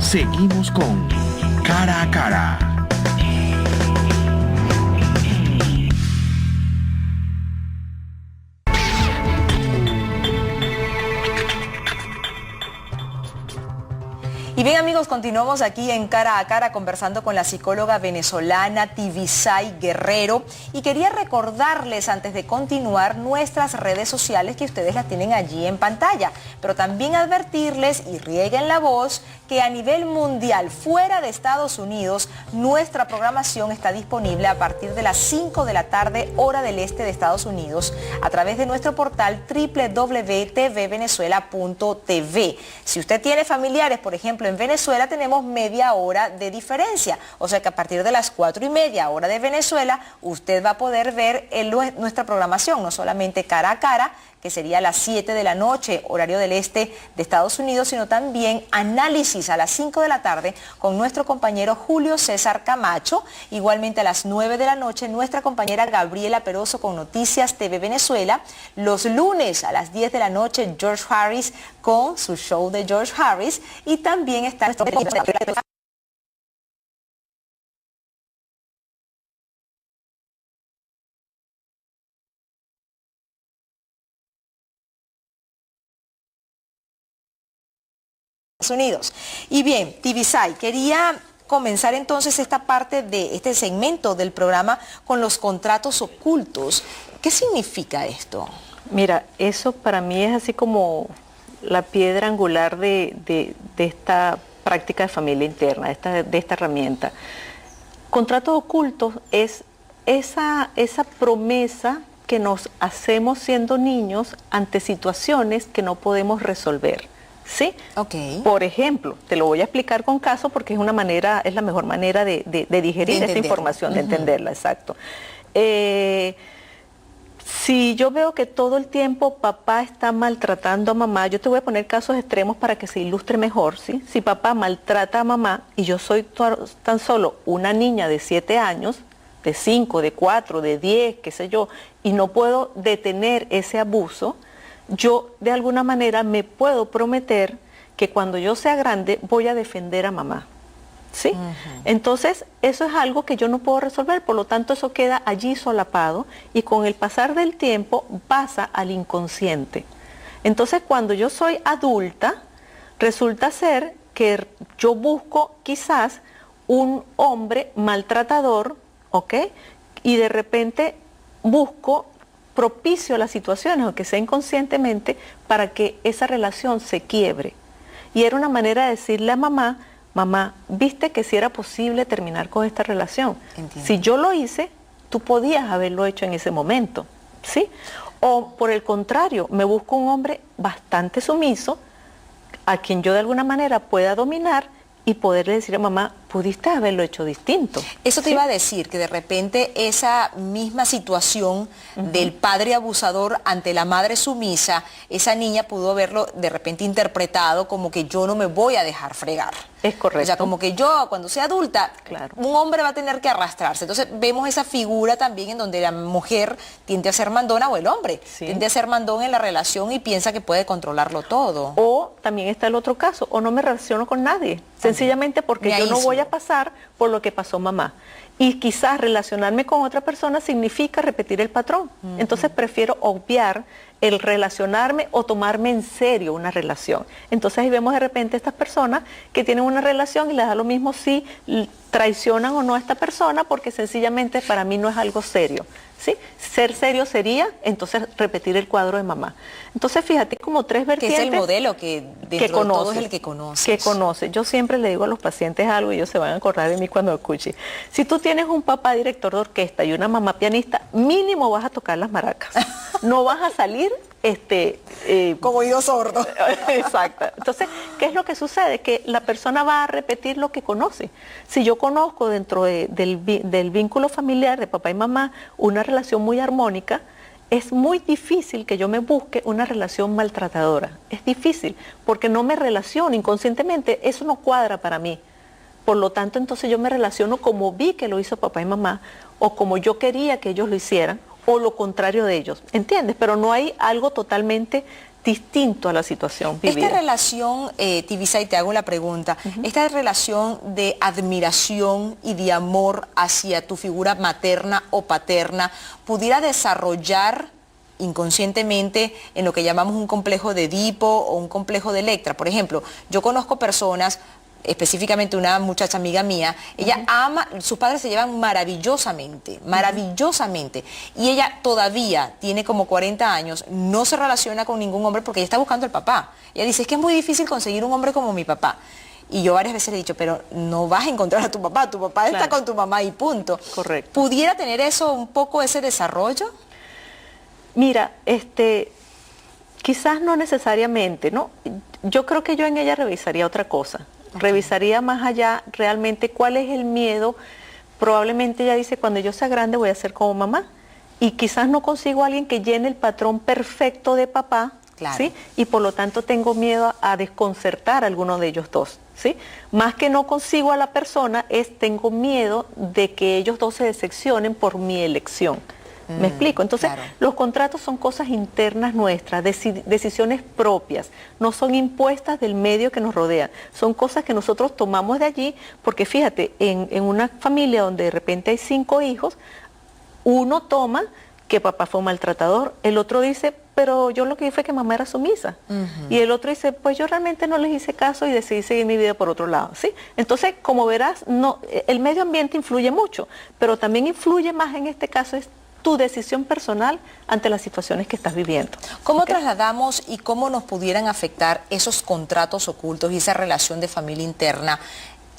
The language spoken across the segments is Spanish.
Seguimos con Cara a Cara. Y bien, amigos, continuamos aquí en Cara a Cara conversando con la psicóloga venezolana Tibisay Guerrero, y quería recordarles antes de continuar nuestras redes sociales, que ustedes las tienen allí en pantalla, pero también advertirles y rieguen la voz que a nivel mundial, fuera de Estados Unidos, nuestra programación está disponible a partir de las 5 de la tarde, hora del este de Estados Unidos, a través de nuestro portal www.tvvenezuela.tv. Si usted tiene familiares, por ejemplo, en Venezuela, tenemos media hora de diferencia, o sea que a partir de las 4:30 hora de Venezuela, usted va a poder ver nuestra programación, no solamente Cara a Cara, que sería a las 7 de la noche, horario del este de Estados Unidos, sino también Análisis a las 5 de la tarde con nuestro compañero Julio César Camacho. Igualmente a las 9 de la noche, nuestra compañera Gabriela Peroso con Noticias TV Venezuela. Los lunes a las 10 de la noche, George Harris con su show de George Harris. Y también está nuestro Unidos. Y bien, Tibisay, quería comenzar entonces esta parte de este segmento del programa con los contratos ocultos. ¿Qué significa esto? Mira, eso para mí es así como la piedra angular de esta práctica de familia interna, de esta herramienta. Contratos ocultos es esa promesa que nos hacemos siendo niños ante situaciones que no podemos resolver. ¿Sí? Okay. Por ejemplo, te lo voy a explicar con caso porque es la mejor manera de digerir esta información, de entenderla, exacto. Si yo veo que todo el tiempo papá está maltratando a mamá, yo te voy a poner casos extremos para que se ilustre mejor, ¿sí? Si papá maltrata a mamá y yo soy tan solo una niña de 7 años, de 5, de 4, de 10, qué sé yo, y no puedo detener ese abuso, yo de alguna manera me puedo prometer que cuando yo sea grande voy a defender a mamá, ¿sí? Entonces eso es algo que yo no puedo resolver, por lo tanto eso queda allí solapado y con el pasar del tiempo pasa al inconsciente. Entonces cuando yo soy adulta, resulta ser que yo busco quizás un hombre maltratador, ¿ok? Y de repente busco propicio las situaciones, aunque sea inconscientemente, para que esa relación se quiebre. Y era una manera de decirle a mamá, mamá, viste que si era posible terminar con esta relación. Entiendo. Si yo lo hice, tú podías haberlo hecho en ese momento, ¿sí? O por el contrario, me busco un hombre bastante sumiso, a quien yo de alguna manera pueda dominar y poderle decir a mamá, pudiste haberlo hecho distinto. Eso te iba a decir, que de repente esa misma situación del padre abusador ante la madre sumisa, esa niña pudo haberlo de repente interpretado como que yo no me voy a dejar fregar. Es correcto. O sea, como que yo cuando sea adulta, claro, un hombre va a tener que arrastrarse. Entonces vemos esa figura también en donde la mujer tiende a ser mandona, o el hombre tiende a ser mandón en la relación y piensa que puede controlarlo todo. O también está el otro caso, o no me relaciono con nadie, sencillamente porque yo no voy a pasar por lo que pasó mamá. Y quizás relacionarme con otra persona significa repetir el patrón. Entonces prefiero obviar el relacionarme o tomarme en serio una relación. Entonces ahí vemos de repente estas personas que tienen una relación y les da lo mismo si traicionan o no a esta persona, porque sencillamente para mí no es algo serio, ¿sí? Ser serio sería entonces repetir el cuadro de mamá. Entonces fíjate, como tres vertientes. Que es el modelo que dentro de todo es el que conoces. Que conoce. Yo siempre le digo a los pacientes algo y ellos se van a acordar de mí cuando escuchen. Si tú tienes un papá director de orquesta y una mamá pianista, mínimo vas a tocar las maracas. No vas a salir como oído sordo. Exacto. Entonces, ¿qué es lo que sucede? Que la persona va a repetir lo que conoce. Si yo conozco dentro del vínculo familiar de papá y mamá una relación muy armónica, es muy difícil que yo me busque una relación maltratadora. Es difícil, porque no me relaciono inconscientemente, eso no cuadra para mí. Por lo tanto, entonces yo me relaciono como vi que lo hizo papá y mamá, o como yo quería que ellos lo hicieran, o lo contrario de ellos, ¿entiendes? Pero no hay algo totalmente distinto a la situación vivida. Esta relación, Tibisay, te hago la pregunta, esta relación de admiración y de amor hacia tu figura materna o paterna, ¿pudiera desarrollar inconscientemente en lo que llamamos un complejo de Edipo o un complejo de Electra? Por ejemplo, yo conozco personas, específicamente una muchacha amiga mía, ella ama, sus padres se llevan maravillosamente, maravillosamente, y ella todavía tiene como 40 años, no se relaciona con ningún hombre porque ella está buscando al papá. Ella dice, es que es muy difícil conseguir un hombre como mi papá. Y yo varias veces le he dicho, pero no vas a encontrar a tu papá está con tu mamá y punto. Correcto. ¿Pudiera tener eso, un poco ese desarrollo? Mira, quizás no necesariamente, ¿no? Yo creo que yo en ella revisaría otra cosa. Revisaría más allá realmente cuál es el miedo. Probablemente ella dice, cuando yo sea grande voy a ser como mamá. Y quizás no consigo a alguien que llene el patrón perfecto de papá, claro. ¿sí? Y por lo tanto tengo miedo a desconcertar a alguno de ellos dos, ¿sí? Más que no consigo a la persona, tengo miedo de que ellos dos se decepcionen por mi elección. ¿Me explico? Entonces, claro. Los contratos son cosas internas nuestras, decisiones propias, no son impuestas del medio que nos rodea, son cosas que nosotros tomamos de allí, porque fíjate, en una familia donde de repente hay 5 hijos, uno toma que papá fue un maltratador, el otro dice, pero yo lo que vi fue que mamá era sumisa, y el otro dice, pues yo realmente no les hice caso y decidí seguir mi vida por otro lado, ¿sí? Entonces, como verás, no, el medio ambiente influye mucho, pero también influye más en este caso es tu decisión personal ante las situaciones que estás viviendo. ¿Cómo trasladamos y cómo nos pudieran afectar esos contratos ocultos y esa relación de familia interna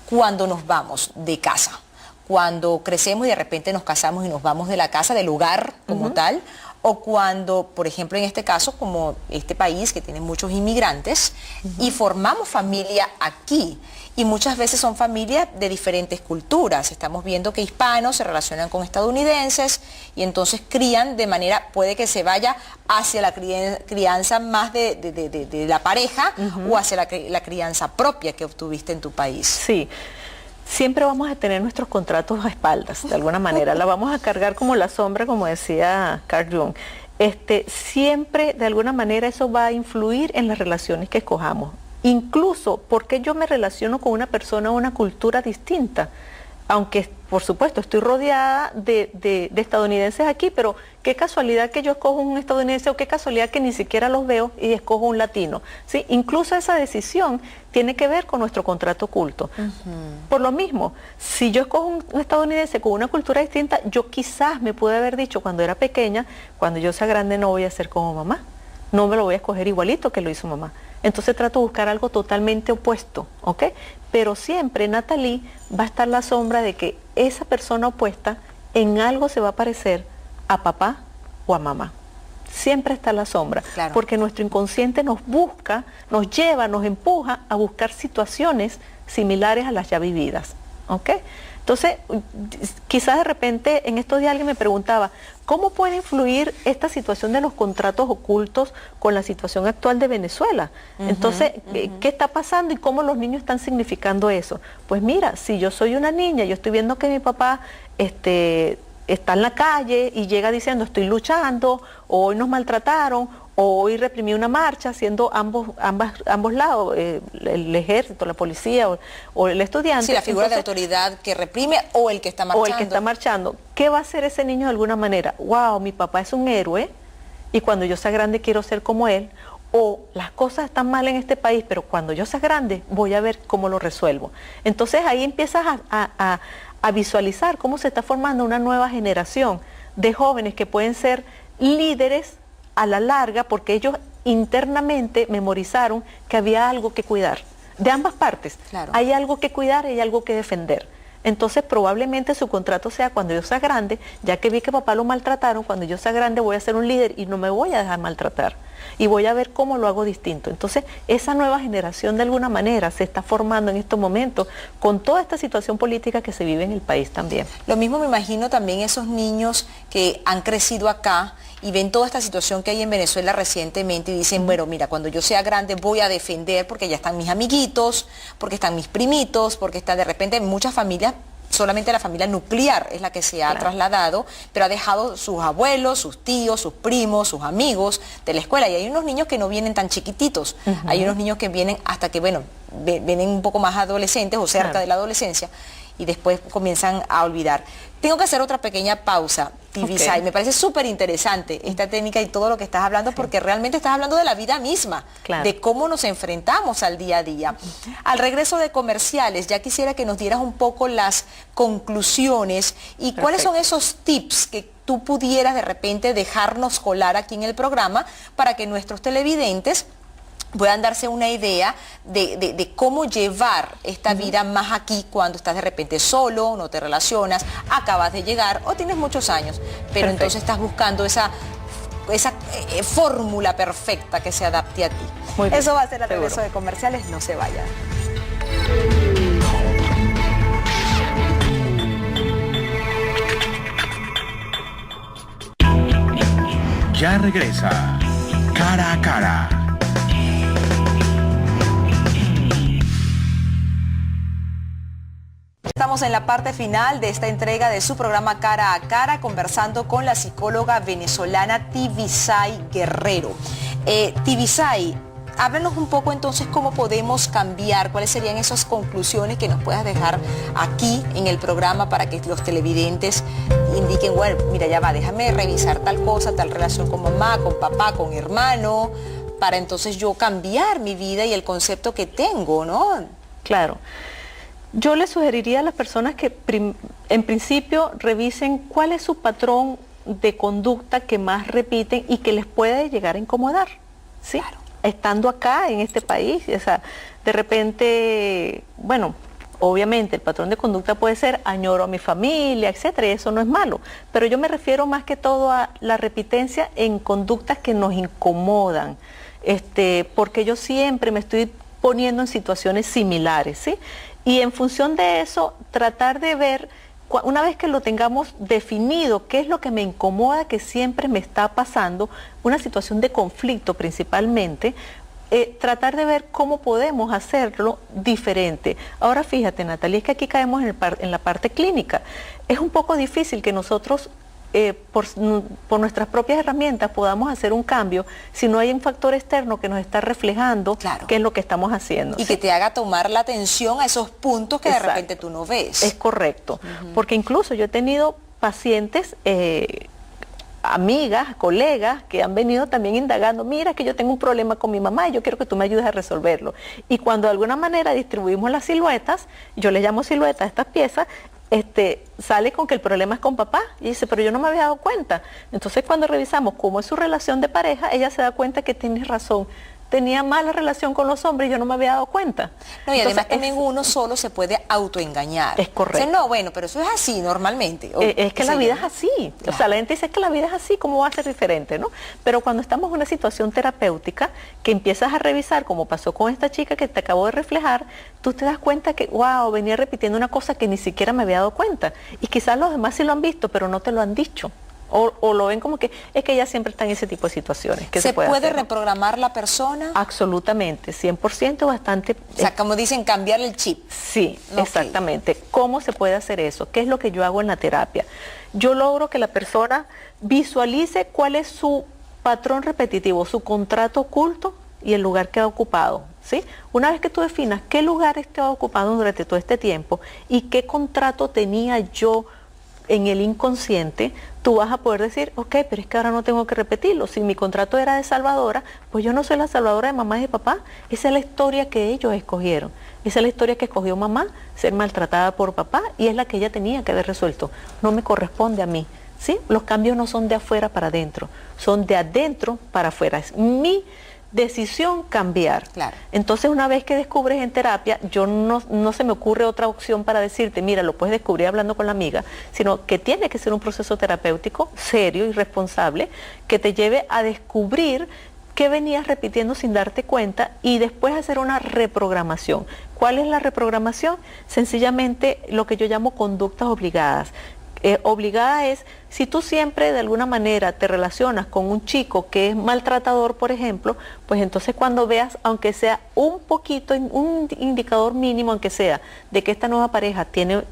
cuando nos vamos de casa? Cuando crecemos y de repente nos casamos y nos vamos de la casa, del hogar como tal, o cuando, por ejemplo, en este caso, como este país que tiene muchos inmigrantes, y formamos familia aquí. Y muchas veces son familias de diferentes culturas. Estamos viendo que hispanos se relacionan con estadounidenses y entonces crían de manera, puede que se vaya hacia la crianza más de la pareja o hacia la crianza propia que obtuviste en tu país. Sí. Siempre vamos a tener nuestros contratos a espaldas, de alguna manera. La vamos a cargar como la sombra, como decía Carl Jung. Siempre, de alguna manera, eso va a influir en las relaciones que escojamos. Incluso porque yo me relaciono con una persona o una cultura distinta, aunque por supuesto estoy rodeada de estadounidenses aquí, pero qué casualidad que yo escojo un estadounidense o qué casualidad que ni siquiera los veo y escojo un latino, ¿sí? Incluso esa decisión tiene que ver con nuestro contrato oculto. Por lo mismo, si yo escojo un estadounidense con una cultura distinta, yo quizás me pude haber dicho cuando era pequeña, cuando yo sea grande no voy a ser como mamá, no me lo voy a escoger igualito que lo hizo mamá. Entonces trato de buscar algo totalmente opuesto, ¿ok? Pero siempre, Natalie, va a estar la sombra de que esa persona opuesta en algo se va a parecer a papá o a mamá. Siempre está la sombra, claro. Porque nuestro inconsciente nos busca, nos lleva, nos empuja a buscar situaciones similares a las ya vividas, ¿ok? Entonces, quizás de repente en estos días alguien me preguntaba, ¿cómo puede influir esta situación de los contratos ocultos con la situación actual de Venezuela? Entonces, ¿qué está pasando y cómo los niños están significando eso? Pues mira, si yo soy una niña, yo estoy viendo que mi papá está en la calle y llega diciendo estoy luchando, o hoy nos maltrataron, o hoy reprimí una marcha, haciendo ambos lados, el ejército, la policía o el estudiante. Sí, la figura de autoridad que reprime o el que está marchando. O el que está marchando. ¿Qué va a hacer ese niño de alguna manera? Wow, mi papá es un héroe y cuando yo sea grande quiero ser como él. O las cosas están mal en este país, pero cuando yo sea grande voy a ver cómo lo resuelvo. Entonces ahí empiezas a visualizar cómo se está formando una nueva generación de jóvenes que pueden ser líderes a la larga porque ellos internamente memorizaron que había algo que cuidar. De ambas partes. Claro. Hay algo que cuidar y hay algo que defender. Entonces probablemente su contrato sea cuando yo sea grande, ya que vi que papá lo maltrataron, cuando yo sea grande voy a ser un líder y no me voy a dejar maltratar. Y voy a ver cómo lo hago distinto. Entonces, esa nueva generación de alguna manera se está formando en estos momentos con toda esta situación política que se vive en el país también. Lo mismo me imagino también esos niños que han crecido acá y ven toda esta situación que hay en Venezuela recientemente y dicen, bueno, mira, cuando yo sea grande voy a defender porque ya están mis amiguitos, porque están mis primitos, porque están de repente muchas familias solamente la familia nuclear es la que se ha trasladado, pero ha dejado sus abuelos, sus tíos, sus primos, sus amigos de la escuela. Y hay unos niños que no vienen tan chiquititos, hay unos niños que vienen hasta que, bueno, vienen un poco más adolescentes o cerca de la adolescencia y después comienzan a olvidar. Tengo que hacer otra pequeña pausa, Tibisay. Me parece súper interesante esta técnica y todo lo que estás hablando, porque realmente estás hablando de la vida misma, de cómo nos enfrentamos al día a día. Al regreso de comerciales, ya quisiera que nos dieras un poco las conclusiones y cuáles son esos tips que tú pudieras de repente dejarnos colar aquí en el programa para que nuestros televidentes puedan darse una idea de cómo llevar esta vida más aquí cuando estás de repente solo, no te relacionas, acabas de llegar o tienes muchos años, pero entonces estás buscando esa fórmula perfecta que se adapte a ti. Eso va a ser al regreso de comerciales, no se vayan. Ya regresa Cara a Cara. Estamos en la parte final de esta entrega de su programa Cara a Cara, conversando con la psicóloga venezolana Tibisay Guerrero. Tibisay, háblanos un poco entonces cómo podemos cambiar, cuáles serían esas conclusiones que nos puedas dejar aquí en el programa para que los televidentes indiquen, bueno, mira, ya va, déjame revisar tal cosa, tal relación con mamá, con papá, con hermano, para entonces yo cambiar mi vida y el concepto que tengo, ¿no? Claro. Yo les sugeriría a las personas que en principio revisen cuál es su patrón de conducta que más repiten y que les puede llegar a incomodar, ¿sí? Claro. Estando acá en este país, o sea, de repente, bueno, obviamente el patrón de conducta puede ser añoro a mi familia, etcétera, y eso no es malo, pero yo me refiero más que todo a la repitencia en conductas que nos incomodan, porque yo siempre me estoy poniendo en situaciones similares, ¿sí? Y en función de eso, tratar de ver, una vez que lo tengamos definido, qué es lo que me incomoda, que siempre me está pasando, una situación de conflicto principalmente, tratar de ver cómo podemos hacerlo diferente. Ahora fíjate, Natalia, es que aquí caemos en la parte clínica. Es un poco difícil que nosotros por nuestras propias herramientas podamos hacer un cambio si no hay un factor externo que nos está reflejando qué es lo que estamos haciendo. Y que te haga tomar la atención a esos puntos que de repente tú no ves. Es correcto, porque incluso yo he tenido pacientes, amigas, colegas que han venido también indagando, mira que yo tengo un problema con mi mamá y yo quiero que tú me ayudes a resolverlo. Y cuando de alguna manera distribuimos las siluetas, yo les llamo siluetas a estas piezas, sale con que el problema es con papá y dice, pero yo no me había dado cuenta. Entonces cuando revisamos cómo es su relación de pareja, ella se da cuenta que tienes razón, tenía mala relación con los hombres y yo no me había dado cuenta. No, y entonces, además también uno solo se puede autoengañar. Es correcto. O sea, no, bueno, pero eso es así normalmente. Es que la vida es así. Claro. O sea, la gente dice que la vida es así, ¿cómo va a ser diferente, no? Pero cuando estamos en una situación terapéutica, que empiezas a revisar, como pasó con esta chica que te acabo de reflejar, tú te das cuenta que, wow, venía repitiendo una cosa que ni siquiera me había dado cuenta. Y quizás los demás sí lo han visto, pero no te lo han dicho. O lo ven como que es que ella siempre está en ese tipo de situaciones. ¿Se puede reprogramar la persona? Absolutamente, 100%, bastante. O sea, como dicen, cambiar el chip. Sí, exactamente. ¿Cómo se puede hacer eso? ¿Qué es lo que yo hago en la terapia? Yo logro que la persona visualice cuál es su patrón repetitivo, su contrato oculto y el lugar que ha ocupado, ¿sí? Una vez que tú definas qué lugar estaba ocupado durante todo este tiempo y qué contrato tenía yo en el inconsciente, tú vas a poder decir, ok, pero es que ahora no tengo que repetirlo. Si mi contrato era de salvadora, pues yo no soy la salvadora de mamá y de papá. Esa es la historia que ellos escogieron. Esa es la historia que escogió mamá, ser maltratada por papá, y es la que ella tenía que haber resuelto. No me corresponde a mí, ¿sí? Los cambios no son de afuera para adentro, son de adentro para afuera. Es mi decisión cambiar. Claro. Entonces, una vez que descubres en terapia, yo no se me ocurre otra opción para decirte, mira, lo puedes descubrir hablando con la amiga, sino que tiene que ser un proceso terapéutico serio y responsable que te lleve a descubrir qué venías repitiendo sin darte cuenta y después hacer una reprogramación. ¿Cuál es la reprogramación? Sencillamente lo que yo llamo conductas obligadas. Obligada es, si tú siempre de alguna manera te relacionas con un chico que es maltratador, por ejemplo, pues entonces cuando veas, aunque sea un poquito, un indicador mínimo, aunque sea, de que esta nueva pareja tiene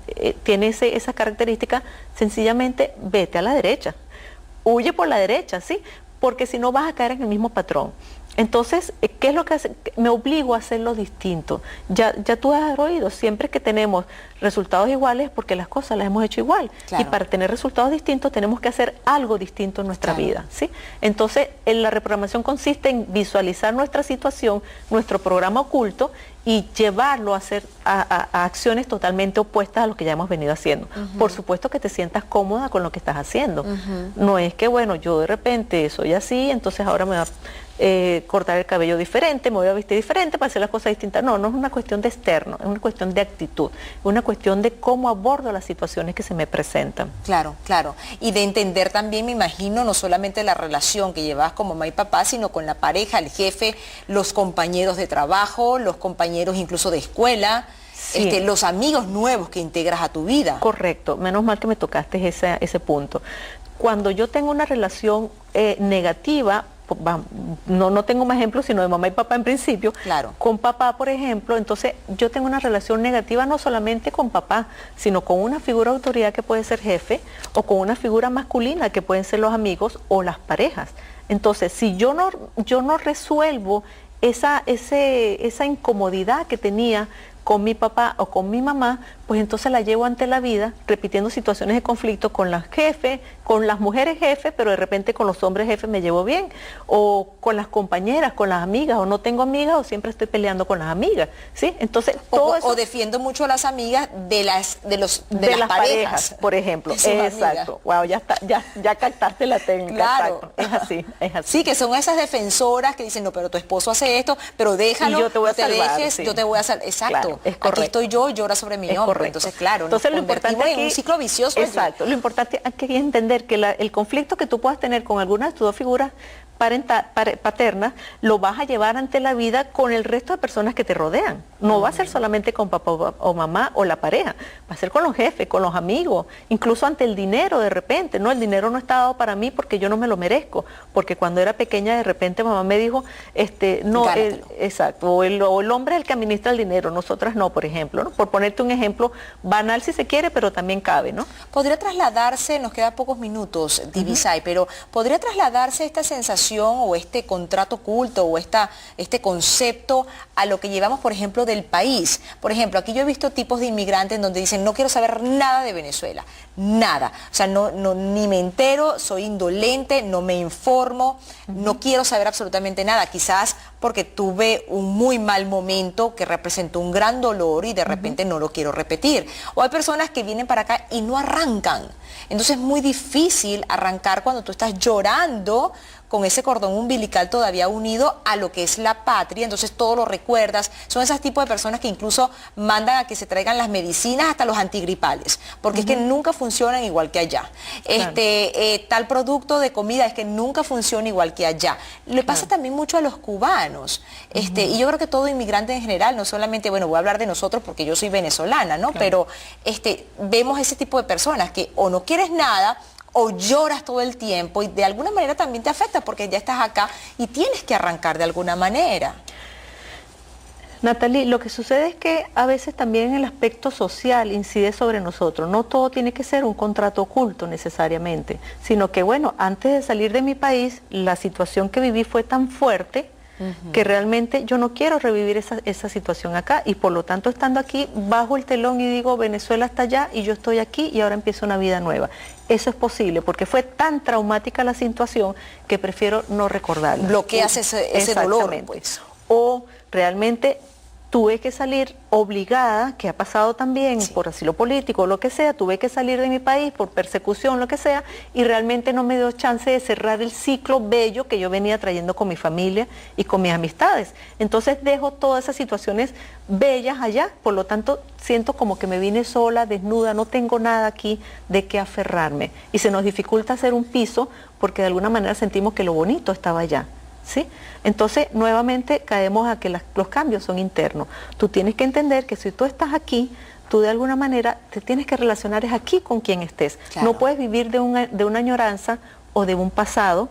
esa característica, sencillamente vete a la derecha, huye por la derecha, ¿sí? Porque si no vas a caer en el mismo patrón. Entonces, ¿qué es lo que hace? Me obligo a hacerlo distinto. Ya tú has oído, siempre que tenemos resultados iguales, porque las cosas las hemos hecho igual. Claro. Y para tener resultados distintos tenemos que hacer algo distinto en nuestra vida, ¿sí? Entonces, la reprogramación consiste en visualizar nuestra situación, nuestro programa oculto, y llevarlo a hacer a acciones totalmente opuestas a lo que ya hemos venido haciendo. Por supuesto que te sientas cómoda con lo que estás haciendo. No es que, bueno, yo de repente soy así, entonces ahora me va a cortar el cabello diferente, me voy a vestir diferente para hacer las cosas distintas. No, no es una cuestión de externo, es una cuestión de actitud, es una cuestión de cómo abordo las situaciones que se me presentan. Claro, claro. Y de entender también, me imagino, no solamente la relación que llevas con mamá y papá, sino con la pareja, el jefe, los compañeros de trabajo, los compañeros incluso de escuela, Sí. los amigos nuevos que integras a tu vida. Correcto, menos mal que me tocaste ese punto. Cuando yo tengo una relación negativa, no tengo más ejemplos sino de mamá y papá en principio, Claro. con papá por ejemplo, entonces yo tengo una relación negativa no solamente con papá, sino con una figura de autoridad que puede ser jefe, o con una figura masculina que pueden ser los amigos o las parejas. Entonces, si yo no resuelvo esa incomodidad que tenía con mi papá o con mi mamá, pues entonces la llevo ante la vida repitiendo situaciones de conflicto con las jefes, con las mujeres jefes, pero de repente con los hombres jefes me llevo bien, o con las compañeras, con las amigas, o no tengo amigas, o siempre estoy peleando con las amigas, ¿sí? Entonces todo eso, O defiendo mucho a las amigas de las parejas, por ejemplo. de sus Exacto. amigas. Wow, ya captaste la técnica. Claro. Exacto. Es así. Sí, que son esas defensoras que dicen, no, pero tu esposo hace esto, pero déjalo, Y yo te voy a no te salvar, dejes, sí. yo te voy a salvar. Exacto. Claro, es Aquí correcto. estoy yo, llora sobre mi Es hombro. correcto. Entonces, claro, Entonces, lo nos importante convertimos en aquí, un ciclo vicioso. Exacto. Lo importante aquí es entender que el conflicto que tú puedas tener con alguna de tus dos figuras paternas, lo vas a llevar ante la vida con el resto de personas que te rodean. No va a ser solamente con papá o mamá o la pareja, va a ser con los jefes, con los amigos, incluso ante el dinero de repente. No, el dinero no está dado para mí porque yo no me lo merezco, porque cuando era pequeña de repente mamá me dijo, exacto, o el hombre es el que administra el dinero, nosotras no, por ejemplo, ¿no? Por ponerte un ejemplo banal si se quiere, pero también cabe, ¿no? Podría trasladarse, nos quedan pocos minutos, Divisay, pero podría trasladarse esta sensación o este contrato oculto o este concepto a lo que llevamos, por ejemplo, del país. Por ejemplo, aquí yo he visto tipos de inmigrantes en donde dicen, no quiero saber nada de Venezuela, nada. O sea, ni me entero, soy indolente, no me informo, no quiero saber absolutamente nada. Quizás porque tuve un muy mal momento que representó un gran dolor y de repente no lo quiero repetir. O hay personas que vienen para acá y no arrancan. Entonces es muy difícil arrancar cuando tú estás llorando con ese cordón umbilical todavía unido a lo que es la patria, entonces todo lo recuerdas. Son esos tipos de personas que incluso mandan a que se traigan las medicinas hasta los antigripales, porque es que nunca funcionan igual que allá. Claro. Tal producto de comida es que nunca funciona igual que allá. Le pasa también mucho a los cubanos, y yo creo que todo inmigrante en general, no solamente, bueno, voy a hablar de nosotros porque yo soy venezolana, ¿no? Claro. Pero vemos ese tipo de personas que o no quieres nada, o lloras todo el tiempo y de alguna manera también te afecta porque ya estás acá y tienes que arrancar de alguna manera. Natalie, lo que sucede es que a veces también el aspecto social incide sobre nosotros. No todo tiene que ser un contrato oculto necesariamente, sino que bueno, antes de salir de mi país, la situación que viví fue tan fuerte que realmente yo no quiero revivir esa situación acá y por lo tanto estando aquí bajo el telón y digo Venezuela está allá y yo estoy aquí y ahora empieza una vida nueva. Eso es posible porque fue tan traumática la situación que prefiero no recordarla. Bloqueas ese dolor, pues. O realmente tuve que salir obligada, que ha pasado también por asilo político o lo que sea, tuve que salir de mi país por persecución, lo que sea, y realmente no me dio chance de cerrar el ciclo bello que yo venía trayendo con mi familia y con mis amistades. Entonces dejo todas esas situaciones bellas allá, por lo tanto siento como que me vine sola, desnuda, no tengo nada aquí de qué aferrarme. Y se nos dificulta hacer un piso porque de alguna manera sentimos que lo bonito estaba allá. ¿Sí? Entonces, nuevamente caemos a que los cambios son internos. Tú tienes que entender que si tú estás aquí, tú de alguna manera te tienes que relacionar es aquí con quien estés. Claro. No puedes vivir de una añoranza o de un pasado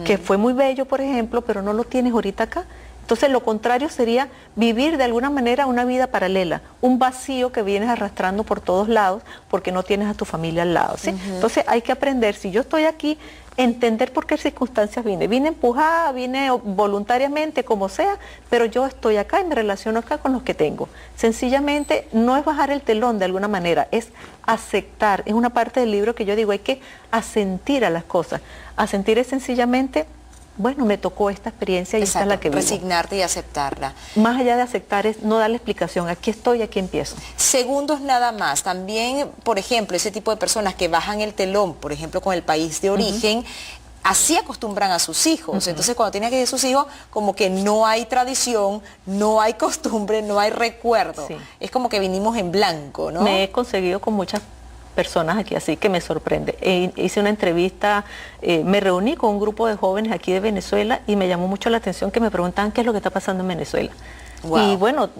que fue muy bello, por ejemplo, pero no lo tienes ahorita acá. Entonces lo contrario sería vivir de alguna manera una vida paralela, un vacío que vienes arrastrando por todos lados porque no tienes a tu familia al lado, ¿sí? Entonces hay que aprender, si yo estoy aquí, entender por qué circunstancias vine. Vine empujada, vine voluntariamente, como sea, pero yo estoy acá y me relaciono acá con los que tengo. Sencillamente no es bajar el telón de alguna manera, es aceptar. Es una parte del libro que yo digo, hay que asentir a las cosas. Asentir es sencillamente, bueno, me tocó esta experiencia y esta es la que vivo. Resignarte y aceptarla. Más allá de aceptar es no darle explicación, aquí estoy, aquí empiezo. Segundos nada más. También, por ejemplo, ese tipo de personas que bajan el telón, por ejemplo, con el país de origen, así acostumbran a sus hijos. Entonces, cuando tienen que ir sus hijos, como que no hay tradición, no hay costumbre, no hay recuerdo. Sí. Es como que vinimos en blanco, ¿no? Me he conseguido con muchas personas aquí, así que me sorprende. Hice una entrevista, me reuní con un grupo de jóvenes aquí de Venezuela y me llamó mucho la atención que me preguntaban qué es lo que está pasando en Venezuela. Wow. Y bueno,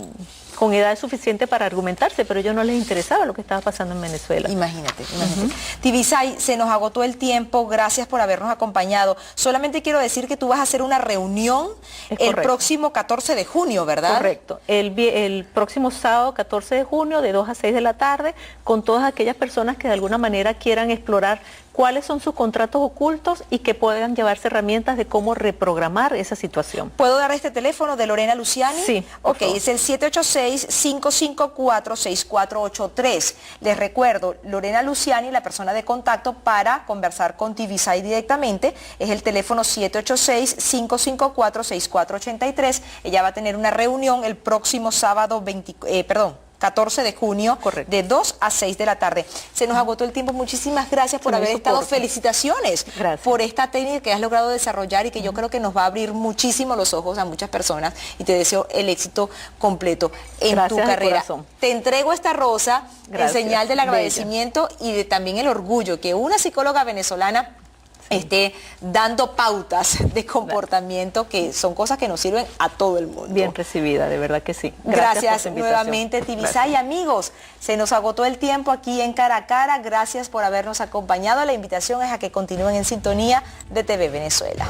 con edad es suficiente para argumentarse, pero a ellos no les interesaba lo que estaba pasando en Venezuela. Imagínate, imagínate. Tibisay, se nos agotó el tiempo, gracias por habernos acompañado. Solamente quiero decir que tú vas a hacer una reunión el próximo 14 de junio, ¿verdad? Correcto. El próximo sábado 14 de junio de 2 a 6 de la tarde, con todas aquellas personas que de alguna manera quieran explorar cuáles son sus contratos ocultos y que puedan llevarse herramientas de cómo reprogramar esa situación. ¿Puedo dar este teléfono de Lorena Luciani? Sí. Ok, es el 786-554-6483. Les recuerdo, Lorena Luciani, la persona de contacto para conversar con Tibisay directamente, es el teléfono 786-554-6483. Ella va a tener una reunión el próximo sábado 14 de junio, correcto, de 2 a 6 de la tarde. Se nos agotó el tiempo. Muchísimas gracias por haber estado. Felicitaciones por esta técnica que has logrado desarrollar y que yo creo que nos va a abrir muchísimo los ojos a muchas personas, y te deseo el éxito completo en tu carrera. Te entrego esta rosa en señal del agradecimiento y de también el orgullo que una psicóloga venezolana esté dando pautas de comportamiento, que son cosas que nos sirven a todo el mundo. Bien recibida, de verdad que sí. Gracias nuevamente, Tibisay. Amigos, se nos agotó el tiempo aquí en Cara a Cara. Gracias por habernos acompañado. La invitación es a que continúen en sintonía de TV Venezuela.